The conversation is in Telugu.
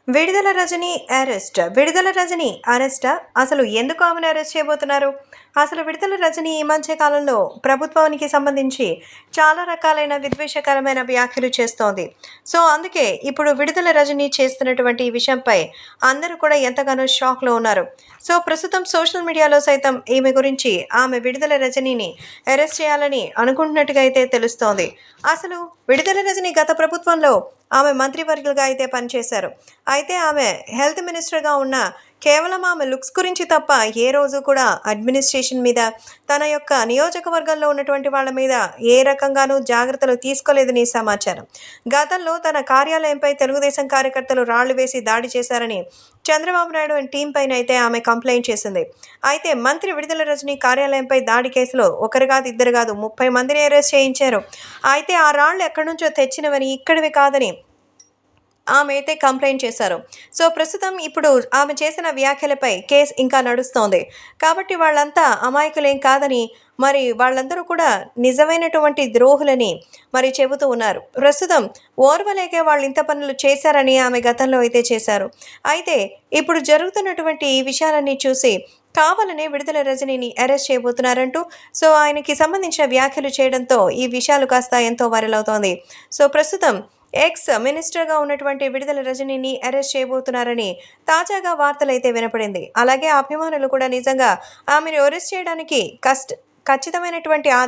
విడుదల రజని అరెస్ట్. విడుదల రజని అరెస్టా? అసలు ఎందుకు ఆమెను అరెస్ట్ చేయబోతున్నారు? అసలు విడుదల రజని ఈ మధ్య కాలంలో ప్రభుత్వానికి సంబంధించి చాలా రకాలైన విద్వేషకరమైన వ్యాఖ్యలు చేస్తోంది. సో, అందుకే ఇప్పుడు విడుదల రజని చేస్తున్నటువంటి ఈ విషయంపై అందరూ కూడా ఎంతగానో షాక్‌లో ఉన్నారు. సో, ప్రస్తుతం సోషల్ మీడియాలో సైతం ఈమె గురించి ఆమె విడుదల రజనిని అరెస్ట్ చేయాలని అనుకుంటున్నట్టుగా అయితే తెలుస్తోంది. అసలు విడుదల రజని గత ప్రభుత్వంలో ఆమె మంత్రివర్యులుగా అయితే పనిచేశారు. అయితే ఆమె హెల్త్ మినిస్టర్‌గా ఉన్న కేవలం ఆమె లుక్స్ గురించి తప్ప ఏ రోజు కూడా అడ్మినిస్ట్రేషన్ మీద, తన యొక్క నియోజకవర్గంలో ఉన్నటువంటి వాళ్ళ మీద ఏ రకంగానూ జాగ్రత్తలు తీసుకోలేదని సమాచారం. గతంలో తన కార్యాలయంపై తెలుగుదేశం కార్యకర్తలు రాళ్లు వేసి దాడి చేశారని చంద్రబాబు నాయుడు అండ్ టీం పైన అయితే ఆమె కంప్లైంట్ చేసింది. అయితే మంత్రి విడుదల రజని కార్యాలయంపై దాడి కేసులో ఒకరు కాదు, ఇద్దరు కాదు 30 మందిని అరెస్ట్ చేయించారు. అయితే ఆ రాళ్లు ఎక్కడి నుంచో తెచ్చినవని, ఇక్కడివి కాదని ఆమె అయితే కంప్లైంట్ చేశారు. సో, ప్రస్తుతం ఇప్పుడు ఆమె చేసిన వ్యాఖ్యలపై కేసు ఇంకా నడుస్తోంది. కాబట్టి వాళ్ళంతా అమాయకులేం కాదని, మరి వాళ్ళందరూ కూడా నిజమైనటువంటి ద్రోహులని మరి చెబుతూ ఉన్నారు. ప్రస్తుతం ఓర్వలేకే వాళ్ళు ఇంత పనులు చేశారని ఆమె గతంలో అయితే చేశారు. అయితే ఇప్పుడు జరుగుతున్నటువంటి ఈ విషయాలన్నీ చూసి కావాలనే విడుదల రజనీని అరెస్ట్ చేయబోతున్నారంటూ సో, ఆయనకి సంబంధించిన వ్యాఖ్యలు చేయడంతో ఈ విషయాలు కాస్త ఎంతో వైరల్ అవుతోంది. సో, ప్రస్తుతం ఎక్స్ మినిస్టర్‌గా ఉన్నటువంటి విడుదల రజనీని అరెస్ట్ చేయబోతున్నారని తాజాగా వార్తలైతే వినపడింది. అలాగే అభిమానులు కూడా నిజంగా ఆమెను అరెస్ట్ చేయడానికి ఖచ్చితమైనటువంటి